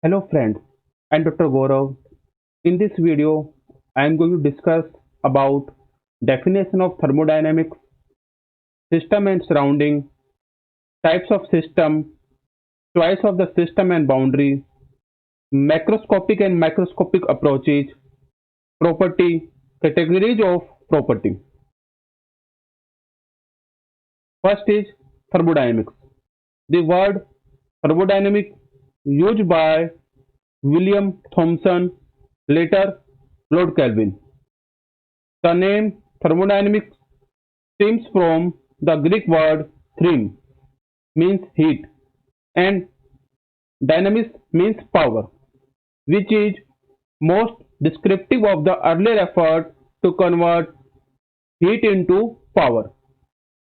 Hello friends, I'm Dr. Gaurav. In this video, I am going to discuss about definition of thermodynamics, system and surrounding, types of system, choice of the system and boundary, macroscopic and microscopic approaches, property, categories of property. First is thermodynamics. The word thermodynamic used by William Thomson, later Lord Kelvin. The name thermodynamics stems from the Greek word "therm" means heat and "dynamis" means power, which is most descriptive of the earlier effort to convert heat into power.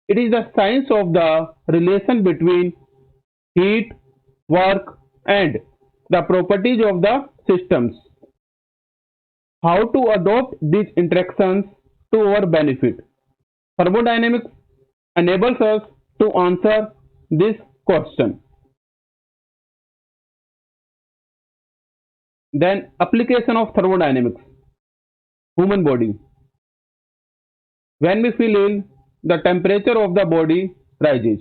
It is the science of the relation between heat, work, and the properties of the systems. How to adopt these interactions to our benefit. Thermodynamics enables us to answer this question. Then application of thermodynamics, human body. When we feel ill, the temperature of the body rises.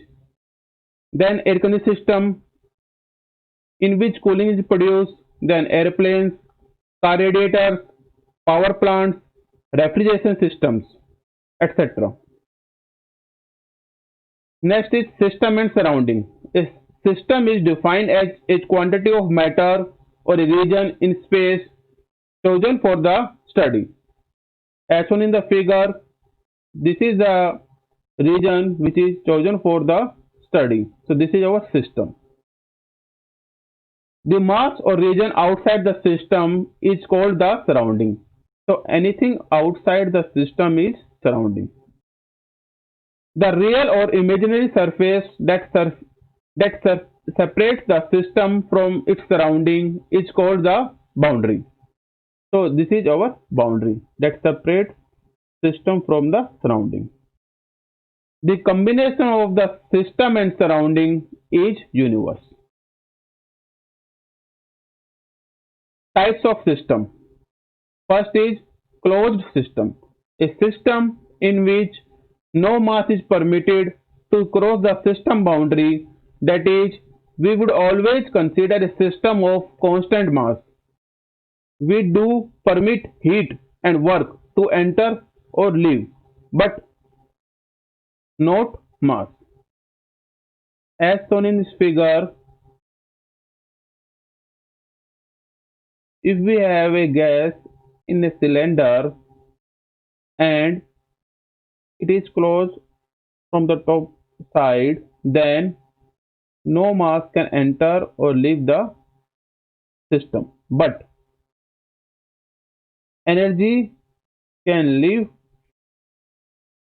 Then air conditioning system in which cooling is produced. Then airplanes, car radiators, power plants, refrigeration systems, etc. Next is system and surrounding. A system is defined as a quantity of matter or a region in space chosen for the study. As shown in the figure, this is the region which is chosen for the study. So this is our system. The mass or region outside the system is called the surrounding. So anything outside the system is surrounding. The real or imaginary surface that separates the system from its surrounding is called the boundary. So this is our boundary that separates system from the surrounding. The combination of the system and surrounding is universe. Types of system. First is closed system. A system in which no mass is permitted to cross the system boundary, that is, we would always consider a system of constant mass. We do permit heat and work to enter or leave, but not mass. As shown in this figure, if we have a gas in a cylinder and it is closed from the top side, then no mass can enter or leave the system, but energy can leave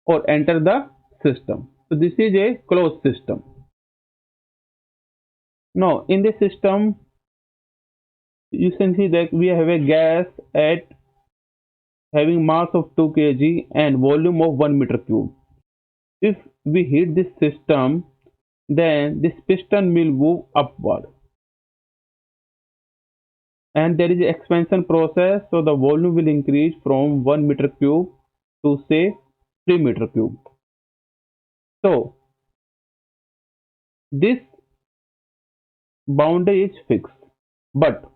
or enter the system. So this is a closed system. Now in this system, you can see that we have a gas at having mass of 2 kg and volume of 1 meter cube. If we heat this system, then this piston will move upward and there is an expansion process, so the volume will increase from 1 meter cube to say 3 meter cube. So this boundary is fixed, but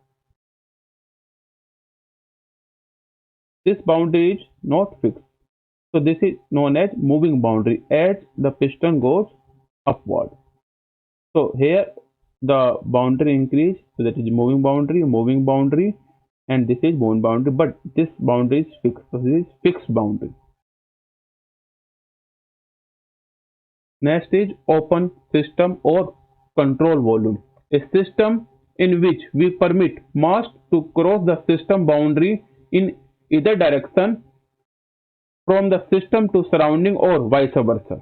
this boundary is not fixed. So this is known as moving boundary as the piston goes upward. So here the boundary increase, so that is moving boundary, and this is moving boundary, but this boundary is fixed. So this is fixed boundary. Next is open system or control volume. A system in which we permit mass to cross the system boundary in either direction from the system to surrounding or vice versa.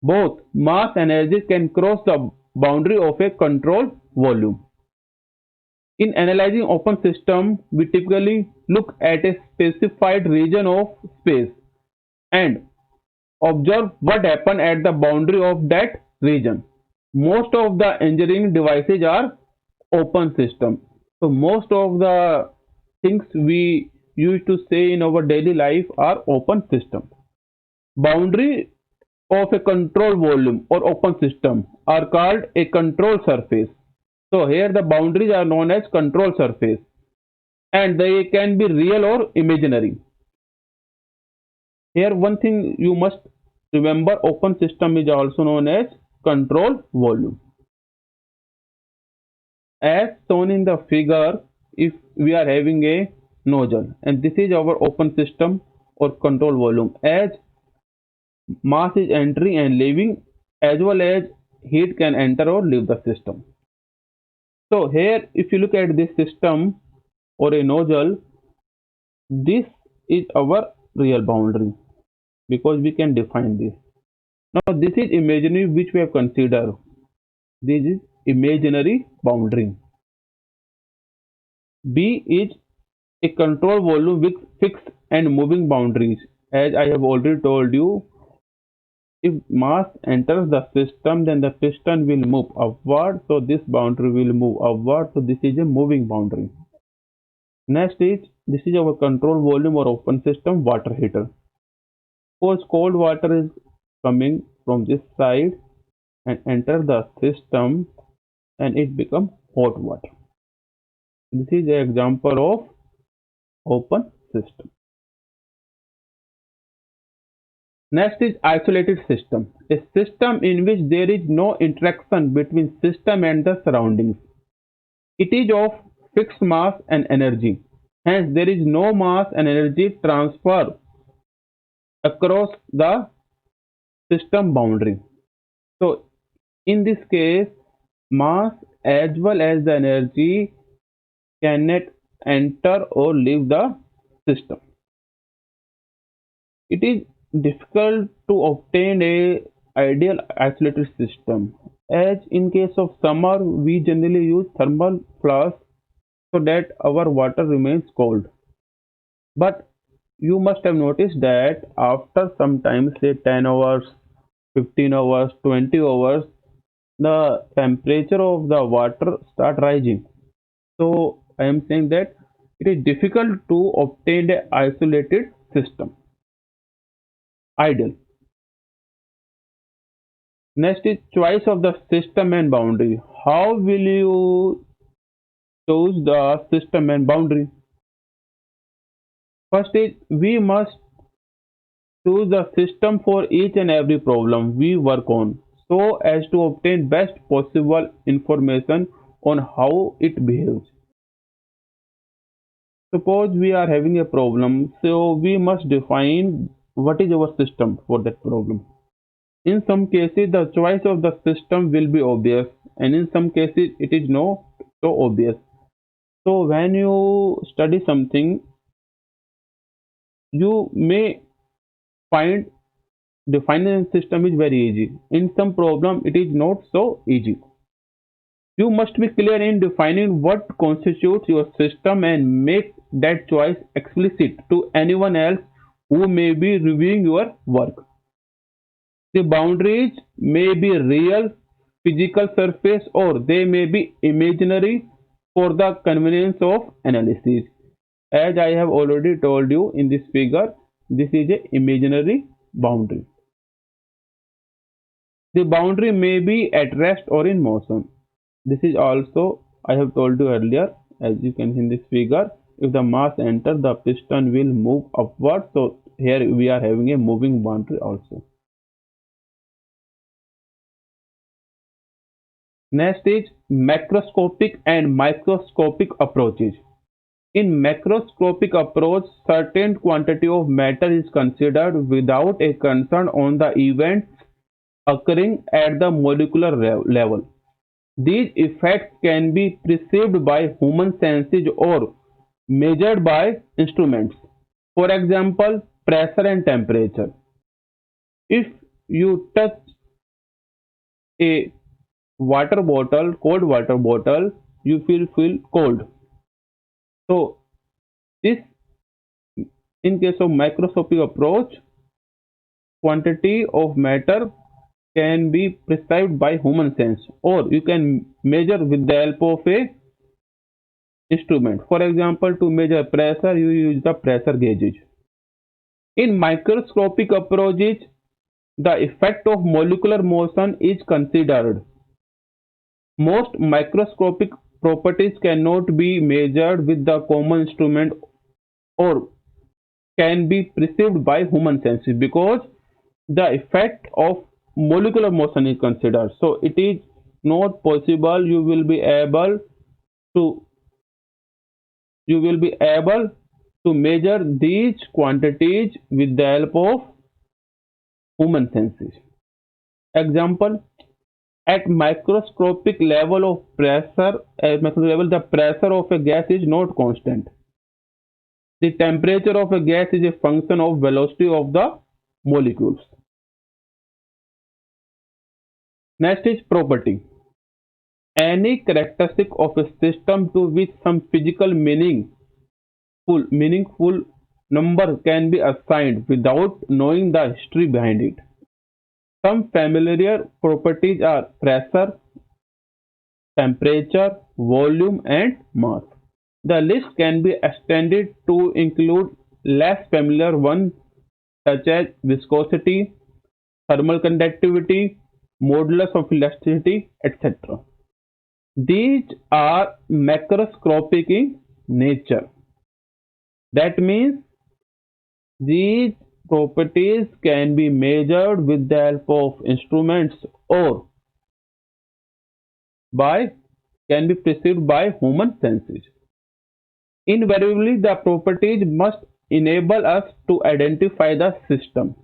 Both mass and energy can cross the boundary of a control volume. In analyzing open system, we typically look at a specified region of space and observe what happens at the boundary of that region. Most of the engineering devices are open system. So most of the things we used to say in our daily life are open system. Boundary of a control volume or open system are called a control surface. So here the boundaries are known as control surface and they can be real or imaginary. Here one thing you must remember, open system is also known as control volume. As shown in the figure, if we are having a nozzle and this is our open system or control volume, as mass is entering and leaving as well as heat can enter or leave the system. So here if you look at this system or a nozzle, this is our real boundary because we can define this. Now this is imaginary which we have considered. This is imaginary boundary. B is a control volume with fixed and moving boundaries. As I have already told you, if mass enters the system, then the piston will move upward. So this boundary will move upward. So this is a moving boundary. Next is, this is our control volume or open system water heater. Suppose cold water is coming from this side and enter the system and it become hot water. This is an example of open system. Next is isolated system. A system in which there is no interaction between system and the surroundings. It is of fixed mass and energy. Hence, there is no mass and energy transfer across the system boundary. So, in this case, mass as well as the energy cannot enter or leave the system. It is difficult to obtain a ideal isolated system. As in case of summer, we generally use thermal flask so that our water remains cold. But you must have noticed that after some time, say 10 hours, 15 hours, 20 hours, the temperature of the water start rising. So I am saying that it is difficult to obtain a isolated system. Ideal. Next is choice of the system and boundary. How will you choose the system and boundary? First is, we must choose the system for each and every problem we work on so as to obtain best possible information on how it behaves. Suppose we are having a problem, so we must define what is our system for that problem. In some cases, the choice of the system will be obvious, and in some cases, it is not so obvious. So, when you study something, you may find defining a system is very easy. In some problem, it is not so easy. You must be clear in defining what constitutes your system and make that choice explicit to anyone else who may be reviewing your work. The boundaries may be real physical surface or they may be imaginary for the convenience of analysis. As I have already told you in this figure, this is a imaginary boundary. The boundary may be at rest or in motion. This is also I have told you earlier, as you can see in this figure, if the mass enter, the piston will move upward. So here we are having a moving boundary also. Next is macroscopic and microscopic approaches. In macroscopic approach, certain quantity of matter is considered without a concern on the events occurring at the molecular level. These effects can be perceived by human senses or measured by instruments. For example, pressure and temperature. If you touch a water bottle, cold water bottle, you feel cold. So this, in case of microscopic approach, quantity of matter can be perceived by human sense or you can measure with the help of a instrument. For example, to measure pressure, you use the pressure gauges. In microscopic approaches, the effect of molecular motion is considered. Most microscopic properties cannot be measured with the common instrument or can be perceived by human senses because the effect of molecular motion is considered. So it is not possible to you will be able to measure these quantities with the help of human senses. Example, at microscopic level the pressure of a gas is not constant. The temperature of a gas is a function of velocity of the molecules. Next is property. Any characteristic of a system to which some physical meaningful number can be assigned without knowing the history behind it. Some familiar properties are pressure, temperature, volume, and mass. The list can be extended to include less familiar ones such as viscosity, thermal conductivity, modulus of elasticity, etc. These are macroscopic in nature. That means these properties can be measured with the help of instruments or by can be perceived by human senses. Invariably, the properties must enable us to identify the system.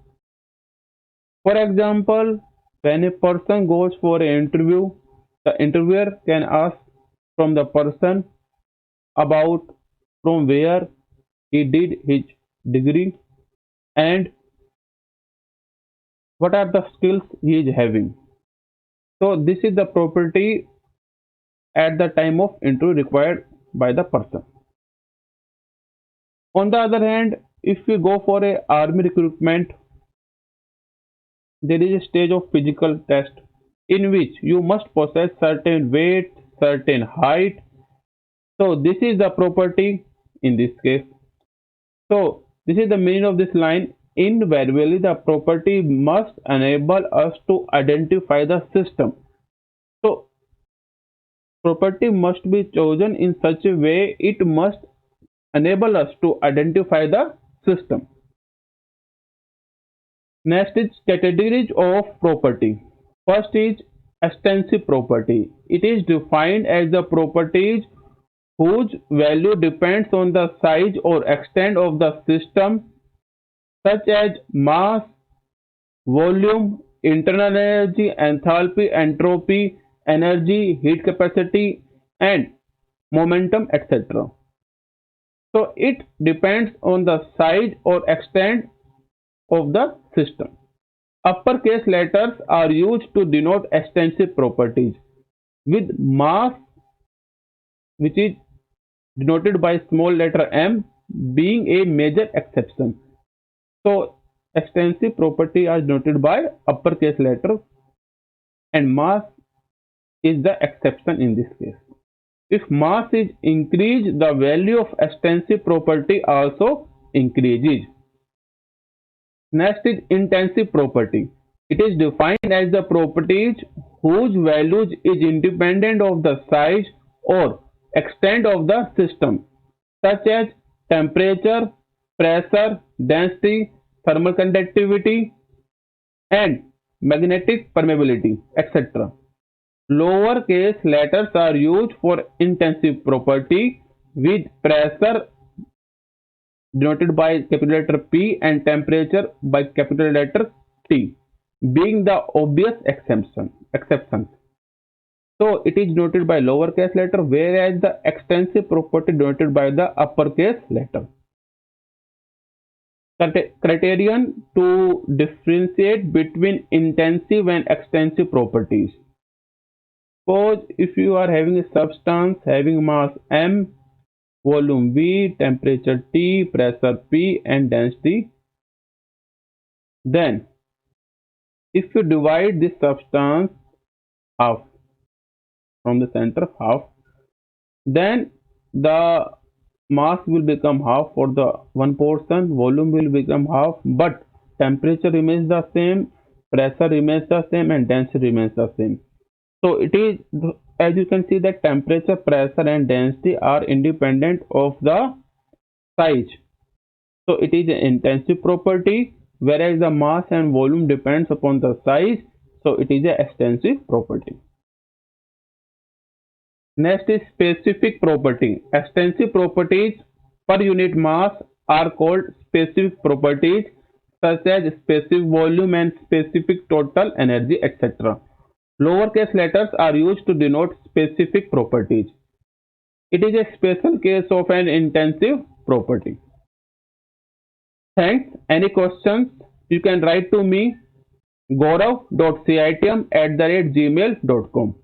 For example, when a person goes for an interview, the interviewer can ask from the person about from where he did his degree and what are the skills he is having. So this is the property at the time of interview required by the person. On the other hand, if we go for a army recruitment, there is a stage of physical test in which you must possess certain weight, certain height. So this is the property in this case. So this is the meaning of this line. Invariably, the property must enable us to identify the system. So property must be chosen in such a way it must enable us to identify the system. Next is categories of property. First is extensive property. It is defined as the properties whose value depends on the size or extent of the system, such as mass, volume, internal energy, enthalpy, entropy, energy, heat capacity, and momentum, etc. So it depends on the size or extent of the system. Uppercase letters are used to denote extensive properties, with mass, which is denoted by small letter m, being a major exception. So extensive property are denoted by uppercase letter and mass is the exception in this case. If mass is increased, the value of extensive property also increases. Next is intensive property. It is defined as the properties whose values is independent of the size or extent of the system, such as temperature, pressure, density, thermal conductivity, and magnetic permeability, etc. Lowercase letters are used for intensive property, with pressure denoted by capital letter P and temperature by capital letter T being the obvious exceptions. So it is denoted by lowercase letter, whereas the extensive property denoted by the uppercase letter. Criterion to differentiate between intensive and extensive properties. Suppose if you are having a substance having mass m, volume V, temperature T, pressure P, and density, then if you divide this substance half from the center half, then the mass will become half for the one portion, volume will become half, but temperature remains the same, pressure remains the same, and density remains the same. So it is, as you can see, that temperature, pressure, and density are independent of the size. So it is an intensive property, whereas the mass and volume depends upon the size. So it is a extensive property. Next is specific property. Extensive properties per unit mass are called specific properties, such as specific volume and specific total energy, etc. Lowercase letters are used to denote specific properties. It is a special case of an intensive property. Thanks. Any questions? You can write to me gaurav.citm@gmail.com.